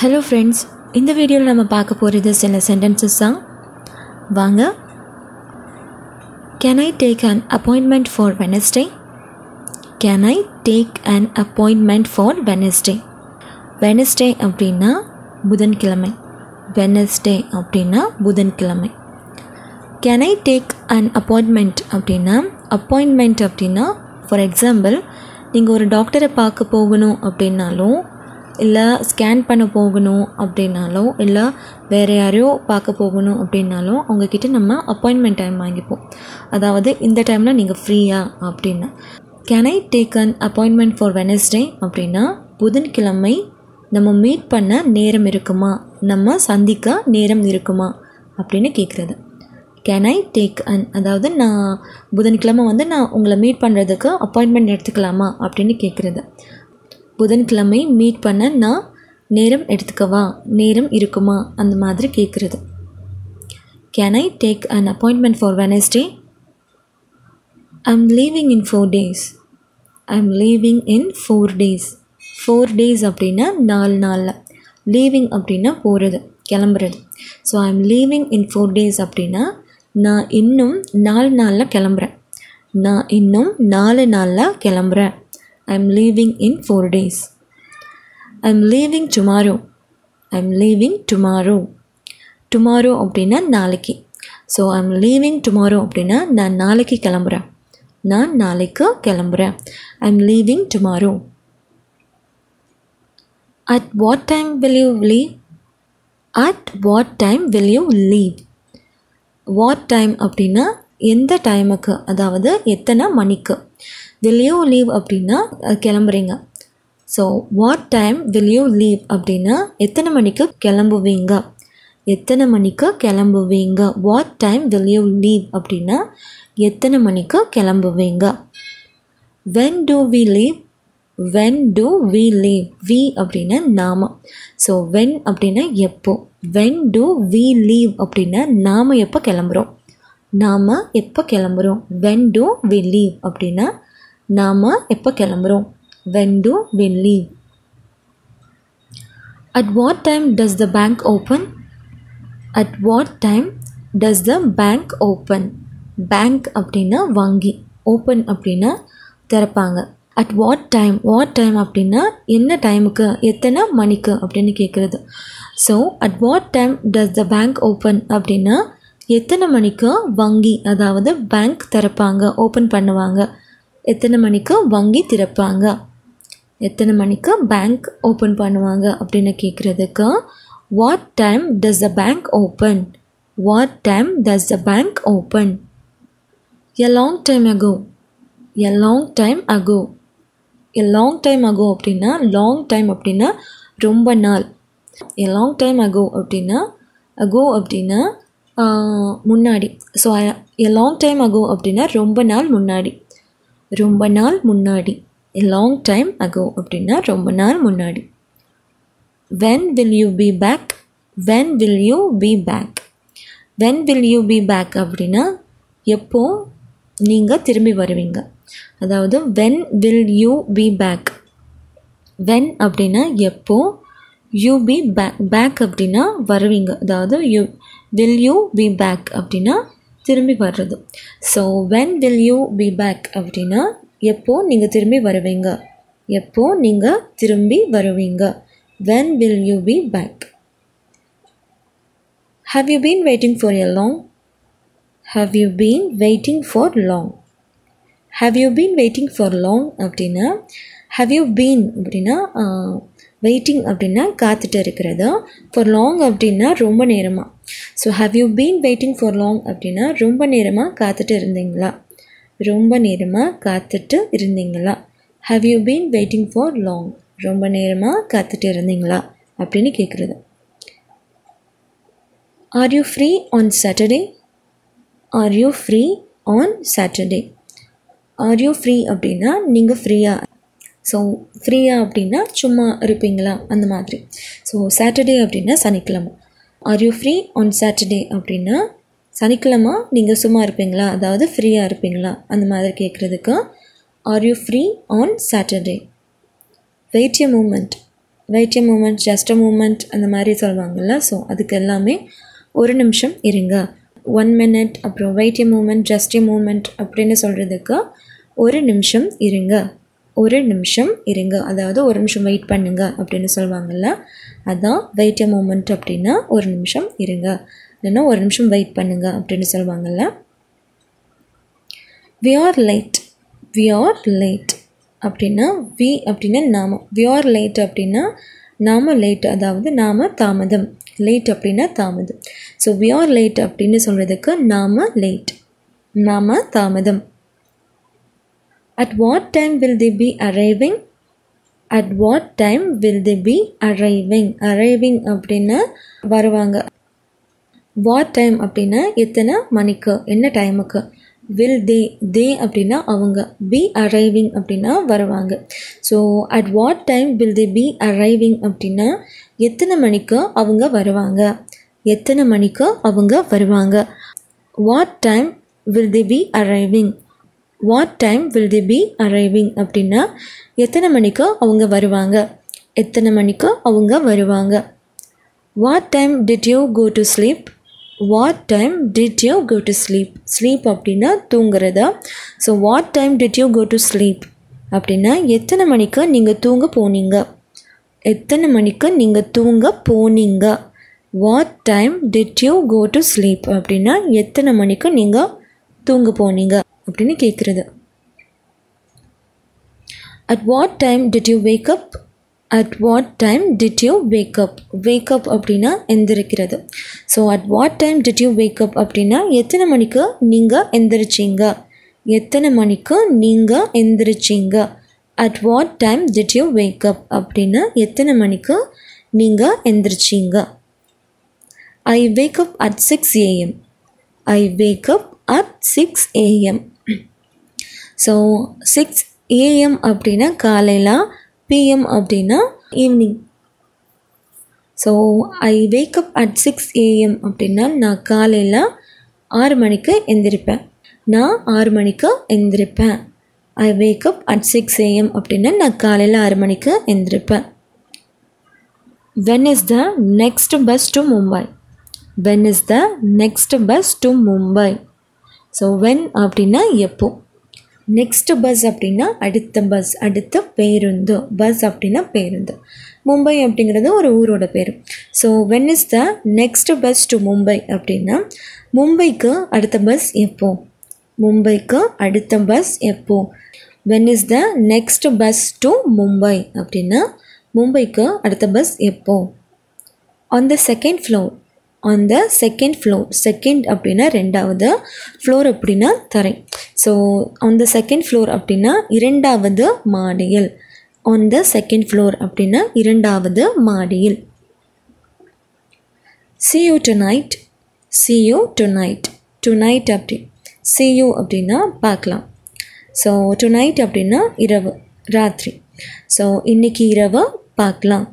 Hello friends, இந்த வீடியோல நம்ம பார்க்க போறது சில sentences தான். வாங்க. Can I take an appointment for Wednesday? Can I take an appointment for Wednesday? Wednesday அப்படினா புதன்கிழமை. Wednesday அப்படினா புதன்கிழமை. Can I take an appointment அப்படினா appointment அப்படினா for example நீங்க ஒரு டாக்டரை பார்க்க போகணும் அப்படினாலும் இல்லை ஸ்கேன் பண்ண போகணும் அப்படின்னாலோ இல்லை வேறு யாரையோ பார்க்க போகணும் அப்படின்னாலும் அவங்கக்கிட்ட நம்ம அப்பாயின்மெண்ட் டைம் வாங்கிப்போம். அதாவது இந்த டைமில் நீங்கள் ஃப்ரீயா அப்படின்னா. Can I take an appointment for Wednesday அப்படின்னா புதன்கிழமை நம்ம மீட் பண்ண நேரம் இருக்குமா, நம்ம சந்திக்க நேரம் இருக்குமா அப்படின்னு கேட்குறது. கேன் ஐ டேக் அன் அதாவது நான் புதன்கிழமை நான் உங்களை மீட் பண்ணுறதுக்கு அப்பாயின்மெண்ட் எடுத்துக்கலாமா அப்படின்னு கேட்குறது. புதன்கிழமை மீட் பண்ண நான் நேரம் எடுத்துக்கவா, நேரம் இருக்குமா அந்த மாதிரி கேட்குறது. Can I take an appointment for Wednesday? I'm leaving in 4 days. I'm leaving in 4 days. 4 days அப்படின்னா 4 நாளில். லீவிங் அப்படின்னா போகிறது, கிளம்புறது. So I'm leaving in 4 days அப்படின்னா நான் இன்னும் 4 நாளில் கிளம்புறேன். நான் இன்னும் 4 நாளில் கிளம்புறேன். I'm leaving in 4 days. I'm leaving tomorrow. I'm leaving tomorrow. Tomorrow அப்படின்னா நாளைக்கு. ஸோ I'm leaving tomorrow அப்படின்னா நான் நாளைக்கு கிளம்புறேன். நான் நாளைக்கு கிளம்புறேன். I'm leaving tomorrow. At what time will you leave? At what time will you leave? What time அப்படின்னா எந்த டைமுக்கு, அதாவது எத்தனை மணிக்கு. will you leave அப்படின்னா கிளம்புறீங்க. So what time will you leave அப்படின்னா எத்தனை மணிக்கு கிளம்புவீங்க, எத்தனை மணிக்கு கிளம்புவீங்க. What time will you leave அப்படின்னா எத்தனை மணிக்கு கிளம்புவீங்க. when do we leave? when do we leave? we அப்படின்னா நாம. ஸோ when அப்படின்னா எப்போ. when do we leave அப்படின்னா நாம் எப்போ கிளம்புறோம், நாம் எப்போ கிளம்புறோம். when do we leave அப்படின்னா நாம் எப்போ கிளம்புறோம். when do we leave? At what time does the bank open? At what time does the bank open? bank அப்படின்னா வங்கி, open அப்படின்னா திறப்பாங்க. at what time, what time அப்படின்னா என்ன டைமுக்கு, எத்தனை மணிக்கு அப்படின்னு கேட்குறது. So at what time does the bank open அப்படின்னா எத்தனை மணிக்கு வங்கி, அதாவது பேங்க் திறப்பாங்க, ஓப்பன் பண்ணுவாங்க. எத்தனை மணிக்கு வங்கி திறப்பாங்க, எத்தனை மணிக்கு பேங்க் ஓப்பன் பண்ணுவாங்க அப்படின்னு கேட்குறதுக்கு what time does the bank open. What time does the bank open. A long time ago. A long time ago. A long time ago அப்படின்னா லாங் டைம் அப்படின்னா ரொம்ப நாள். எ லாங் டைம் அகோ அப்படின்னா ago அப்படின்னா முன்னாடி. So a long time ago அப்படின்னா ரொம்ப நாள் முன்னாடி, ரொம்ப நாள் முன்னாடி. எ லாங் டைம் அகோ அப்படின்னா ரொம்ப நாள் முன்னாடி. when will you be back? when will you be back? when will you be back அப்படின்னா எப்போ நீங்கள் திரும்பி வருவீங்க. அதாவது when will you be back? when அப்படின்னா எப்போ, you be back, back அப்படின்னா வருவீங்க. அதாவது will you be back அப்படின்னா திரும்பி வர்றது. So when will you be back அப்படின்னா எப்போ நீங்கள் திரும்பி வருவீங்க, எப்போ நீங்கள் திரும்பி வருவீங்க. when will you be back? have you been waiting for a long? have you been waiting for long? have you been waiting for long அப்படின்னா have you been அப்படின்னா வெயிட்டிங் அப்படின்னா காத்துட்டு இருக்கிறது. for long அப்படின்னா ரொம்ப நேரமாக. So have you been waiting for long அப்படின்னா ரொம்ப நேரமாக காத்துட்டு இருந்தீங்களா, ரொம்ப நேரமாக காத்துட்டு இருந்தீங்களா. have you been waiting for long, ரொம்ப நேரமாக காத்துட்டு இருந்தீங்களா அப்படின்னு கேட்குறது. are you free on Saturday? are you free on Saturday? are you free அப்படின்னா நீங்கள் ஃப்ரீயா. ஸோ ஃப்ரீயா அப்படின்னா சும்மா இருப்பீங்களா அந்த மாதிரி. ஸோ சாட்டர்டே அப்படின்னா சனிக்கிழமை. R you free on Saturday அப்படின்னா சனிக்கிழமை நீங்கள் சும்மா இருப்பீங்களா, அதாவது ஃப்ரீயாக இருப்பீங்களா அந்த மாதிரி கேட்குறதுக்கு are you free on Saturday. Wait a moment. Wait a moment, just a moment அந்த மாதிரி சொல்லுவாங்கள்ல. ஸோ அதுக்கு எல்லாமே ஒரு நிமிஷம் இருங்க, 1 minute, அப்புறம் wait a moment, just a moment அப்படின்னு சொல்கிறதுக்கு ஒரு நிமிஷம் இருங்க, ஒரு நிமிஷம் இருங்க, அதாவது ஒரு நிமிஷம் வெயிட் பண்ணுங்க அப்படின்னு சொல்லுவாங்கள்ல. அதுதான் வெயிட் எ மூமெண்ட் அப்படின்னா ஒரு நிமிஷம் இருங்க, இல்லைன்னா ஒரு நிமிஷம் வெயிட் பண்ணுங்க அப்படின்னு சொல்லுவாங்கள்ல. we are late, we are late அப்படின்னா we அப்படின்னா நாம, we are late அப்படின்னா நாம லேட், அதாவது நாம தாமதம், லேட் அப்படின்னா தாமதம். ஸோ we are late அப்படின்னு சொல்கிறதுக்கு நாம லேட், நாம தாமதம். at what time will they be arriving, at what time will they be arriving, arriving அப்படின்னா வருவாங்க. what time அப்படின்னா எத்தனை மணிக்கு, என்ன டைமுக்கு. will they அப்படின்னா அவங்க, be arriving அப்படின்னா வருவாங்க. So at what time will they be arriving அப்படின்னா எத்தனை மணிக்கு அவங்க வருவாங்க, எத்தனை மணிக்கு அவங்க வருவாங்க. what time will they be arriving, what time will they be arriving அப்படின்னா எத்தனை மணிக்கு அவங்க வருவாங்க, எத்தனை மணிக்கு அவங்க வருவாங்க. what time did you go to sleep, what time did you go to sleep, sleep அப்படின்னா தூங்குறதா. So what time did you go to sleep அப்படின்னா எத்தனை மணிக்கு நீங்கள் தூங்க போனீங்க, எத்தனை மணிக்கு நீங்கள் தூங்க போனீங்க. what time did you go to sleep அப்படின்னா எத்தனை மணிக்கு நீங்கள் தூங்க போனீங்க அப்படின்னு கேட்குறது. at what time did you wake up, at what time did you wake up, wake up அப்படின்னா எந்திரிக்கிறது. So at what time did you wake up அப்படின்னா எத்தனை மணிக்கு நீங்கள் எந்திரிச்சிங்க, எத்தனை மணிக்கு நீங்கள் எந்திரிச்சிங்க. at what time did you wake up அப்படின்னா எத்தனை மணிக்கு நீங்கள் எந்திரிச்சிங்க. I wake up at 6 AM, I wake up at 6 AM. So 6 AM அப்படின்னா காலையில், PM அப்படின்னா evening. So I wake up at 6 AM அப்படின்னா நான் காலையில் 6 மணிக்கு எந்திரிப்பேன், நான் 6 மணிக்கு எந்திரிப்பேன். I wake up at 6 AM அப்படின்னா நான் காலையில் 6 மணிக்கு எந்திரிப்பேன். when is the next bus to Mumbai, when is the next bus to Mumbai. So when அப்படின்னா எப்போ, நெக்ஸ்ட் பஸ் அப்படின்னா அடுத்த பஸ், அடுத்த பேருந்து, பஸ் அப்படின்னா பேருந்து. மும்பை அப்படிங்கிறது ஒரு ஊரோட பேர். So when is the next bus to Mumbai அப்படின்னா மும்பைக்கு அடுத்த பஸ் எப்போ, மும்பைக்கு அடுத்த பஸ் எப்போ. when is the next bus to Mumbai அப்படின்னா மும்பைக்கு அடுத்த பஸ் எப்போ. on the second floor, on the second floor, second அப்படின்னா ரெண்டாவது, ஃப்ளோர் அப்படின்னா தரை. So on the second floor அப்படின்னா இரண்டாவது மாடியில், on the second floor அப்படின்னா இரண்டாவது மாடியில். see you tonight, see you tonight, tonight அப்படி see you அப்படின்னா பார்க்கலாம். ஸோ tonight அப்படின்னா இரவு, ராத்திரி. ஸோ இன்னைக்கு இரவு பார்க்கலாம்.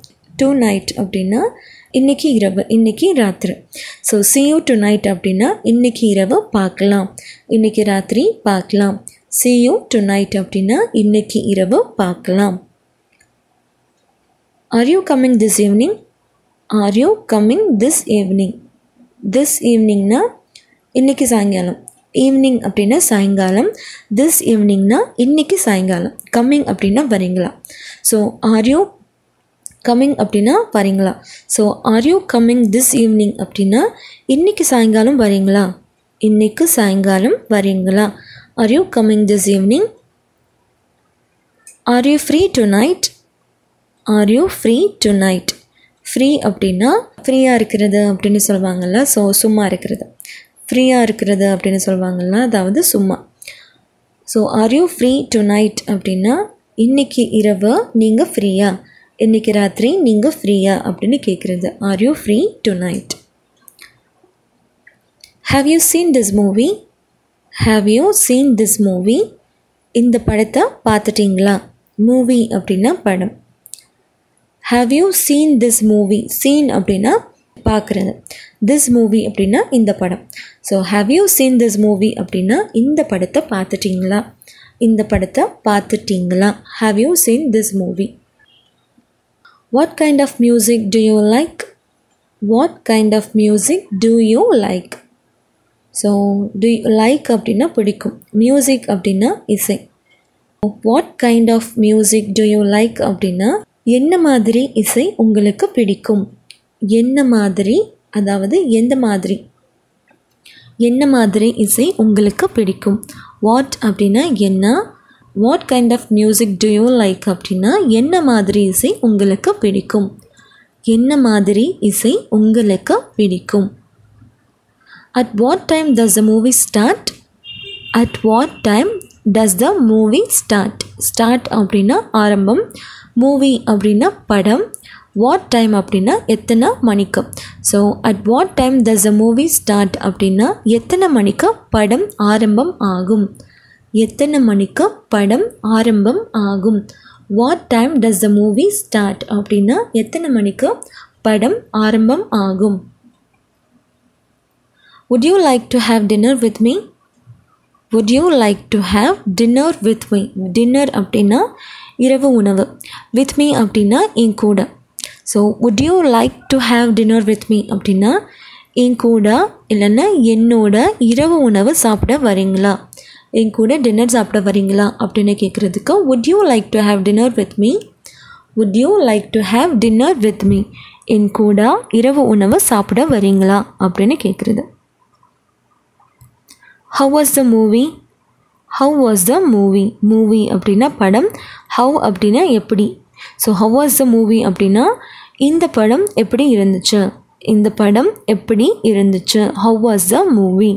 tonight அப்படின்னா இன்னைக்கு இரவு, இன்னைக்கு ராத்திரி. ஸோ see you tonight அப்படின்னா இன்னைக்கு இரவு பார்க்கலாம், இன்னைக்கு ராத்திரி பார்க்கலாம். see you tonight அப்படின்னா இன்னைக்கு இரவு பார்க்கலாம். are you coming this evening, are you coming this evening. this eveningனா இன்னைக்கு சாயங்காலம், ஈவினிங் அப்படின்னா சாயங்காலம், this eveningனா இன்னைக்கு சாயங்காலம். coming அப்படின்னா வரீங்களா. ஸோ are you coming அப்படின்னா வரீங்களா. So are you coming this evening அப்படின்னா இன்னைக்கு சாயங்காலம் வரீங்களா, இன்னைக்கு சாயங்காலம் வரீங்களா. are you coming this evening. are you free tonight, are you free tonight. Free அப்படின்னா ஃப்ரீயாக இருக்கிறது அப்படின்னு சொல்லுவாங்கள்ல. ஸோ சும்மா இருக்கிறது, ஃப்ரீயாக இருக்கிறது அப்படின்னு சொல்லுவாங்கள்ல, அதாவது சும்மா. So are you free tonight அப்படின்னா இன்னைக்கு இரவு நீங்கள் ஃப்ரீயா, இன்னைக்கு ராத்திரி நீங்கள் ஃப்ரீயா அப்படின்னு கேட்குறது. are you free tonight. have you seen this movie, have you seen this movie. இந்த படத்தை பார்த்துட்டிங்களா. மூவி அப்படின்னா படம். have you seen this movie, seen அப்படின்னா பார்க்குறது, this movie அப்படின்னா இந்த படம். So have you seen this movie அப்படின்னா இந்த படத்தை பார்த்துட்டிங்களா, இந்த படத்தை பார்த்துட்டிங்களா. have you seen this movie. What kind of music do you like? What kind of music do you like? So do you like அப்படின்னா பிடிக்கும், music அப்படின்னா இசை. What kind of music do you like அப்படின்னா என்ன மாதிரி இசை உங்களுக்கு பிடிக்கும். என்ன மாதிரி அதாவது எந்த மாதிரி, என்ன மாதிரி இசை உங்களுக்கு பிடிக்கும். What அப்படின்னா என்ன, what kind of music do you like அப்படின்னா என்ன மாதிரி இசை உங்களுக்கு பிடிக்கும். என்ன மாதிரி இசை உங்களுக்கு பிடிக்கும். At what time does the movie start? At what time does the movie start? Start அப்படின்னா ஆரம்பம், மூவி அப்படின்னா படம், what time அப்படின்னா எத்தனை மணிக்கு. So at what time does the movie start அப்படின்னா எத்தனை மணிக்கு படம் ஆரம்பம் ஆகும். எத்தனை மணிக்கு படம் ஆரம்பம் ஆகும். What time does the movie start அப்படின்னா எத்தனை மணிக்கு படம் ஆரம்பம் ஆகும். Would you like to have dinner with me? Would you like to have dinner with me? Dinner அப்படின்னா இரவு உணவு, with me அப்படின்னா என் கூட. So would you like to have dinner with me அப்படின்னா என் கூட இல்லைன்னா என்னோட இரவு உணவு சாப்பிட வரீங்களா, என் கூட டின்னர் சாப்பிட வரீங்களா அப்படின்னு கேட்குறதுக்கு would you like to have dinner with me? Would you like to have dinner with me? என் கூட இரவு உணவு சாப்பிட வரீங்களா அப்படின்னு கேட்குறது. How was the movie? How was the movie? Movie அப்படின்னா படம், how அப்படின்னா எப்படி. So how was the movie அப்படின்னா இந்த படம் எப்படி இருந்துச்சு, இந்த படம் எப்படி இருந்துச்சு. How was the movie?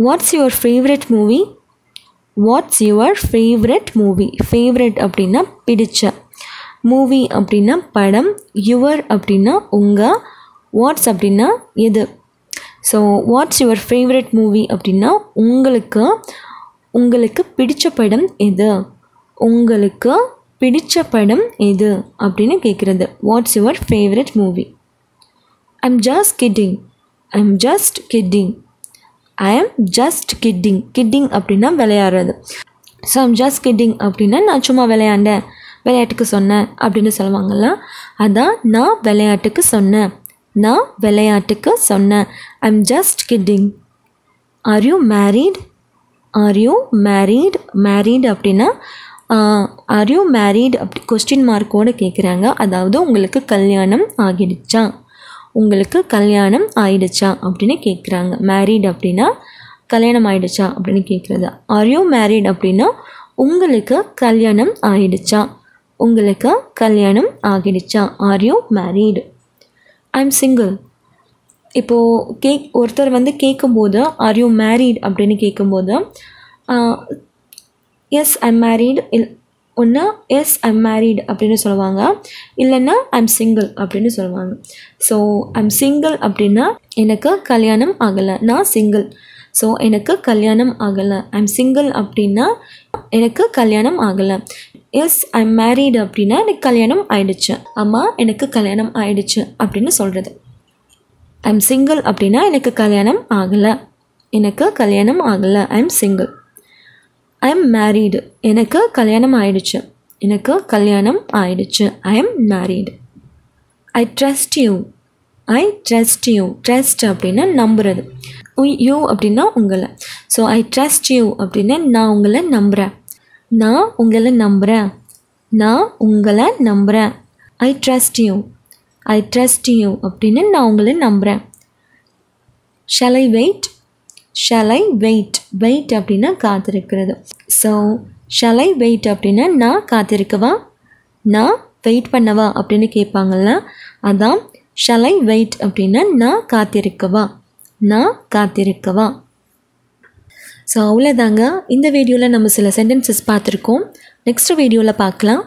What's your favorite movie? What's your favorite movie? Favorite அப்படின்னா பிடிச்ச, மூவி அப்படின்னா படம், your அப்படின்னா உங்கள், வாட்ஸ் அப்படின்னா எது. So what's your favourite movie அப்படின்னா உங்களுக்கு உங்களுக்கு பிடிச்ச படம் எது, உங்களுக்கு பிடிச்ச படம் எது அப்படின்னு கேட்குறது. What's your favourite movie. I'm just kidding. I'm just kidding. I am just kidding. Kidding அப்படின்னா விளையாடுறது. ஸோ ஐம் ஜஸ்ட் கிட்டிங் அப்படின்னா நான் சும்மா விளையாண்டேன், விளையாட்டுக்கு சொன்னேன் அப்படின்னு சொல்லுவாங்கள்ல, அதான் நான் விளையாட்டுக்கு சொன்னேன், நான் விளையாட்டுக்கு சொன்னேன். I'm just kidding. Are you married? Are you married? Married அப்படின்னா ஆர் யூ மேரீட் அப்படி கொஸ்டின் மார்க்கோடு கேட்குறாங்க. அதாவது உங்களுக்கு கல்யாணம் ஆகிடுச்சா, உங்களுக்கு கல்யாணம் ஆயிடுச்சா அப்படின்னு கேட்குறாங்க. மேரீட் அப்படின்னா கல்யாணம் ஆயிடுச்சா அப்படின்னு கேட்குறது. ஆர் யூ மேரீட் அப்படின்னா உங்களுக்கு கல்யாணம் ஆயிடுச்சா, உங்களுக்கு கல்யாணம் ஆகிடுச்சா. Are you married. I'm single. இப்போது ஒருத்தர் வந்து கேட்கும்போது ஆர் யூ மேரீட் அப்படின்னு கேட்கும்போது எஸ் ஐம் மேரீட் ஒன்று எஸ் ஐம் மேரீட் அப்படின்னு சொல்லுவாங்க, இல்லைன்னா ஐம் சிங்கிள் அப்படின்னு சொல்லுவாங்க. ஸோ ஐம் சிங்கிள் அப்படின்னா எனக்கு கல்யாணம் ஆகலை, நான் சிங்கிள். ஸோ எனக்கு கல்யாணம் ஆகலை. ஐம் சிங்கிள் அப்படின்னா எனக்கு கல்யாணம் ஆகலை. எஸ் ஐம் மேரீடு அப்படின்னா எனக்கு கல்யாணம் ஆயிடுச்சு, அம்மா எனக்கு கல்யாணம் ஆயிடுச்சு அப்படின்னு சொல்கிறது. ஐம் சிங்கிள் அப்படின்னா எனக்கு கல்யாணம் ஆகலை, எனக்கு கல்யாணம் ஆகலை. I'm single. ஐம் மேரீடு, எனக்கு கல்யாணம் ஆயிடுச்சு, எனக்கு கல்யாணம் ஆயிடுச்சு. I'm married. I trust you. I trust you. Trust அப்படின்னா நம்புறது, யூ அப்படின்னா உங்களை. ஸோ ஐ ட்ரஸ்ட் யூ அப்படின்னா நான் உங்களை நம்புகிறேன், நான் உங்களை நம்புகிறேன், நான் உங்களை நம்புகிறேன். I trust you. I trust you அப்படின்னு நான் உங்களை நம்புகிறேன். Shall I wait? Shall I wait? Wait அப்படின்னா காத்திருக்கிறது. ஸோ ஷல் ஐ வெயிட் அப்படின்னா நான் காத்திருக்கவா, நான் வெயிட் பண்ணவா அப்படின்னு கேட்பாங்கள்ல, அதான் ஷல் ஐ வெயிட் அப்படின்னா நான் காத்திருக்கவா, நான் காத்திருக்கவா. ஸோ அவ்வளோதாங்க. இந்த வீடியோவில் நம்ம சில சென்டென்சஸ் பார்த்துருக்கோம். நெக்ஸ்ட் வீடியோவில் பார்க்கலாம்.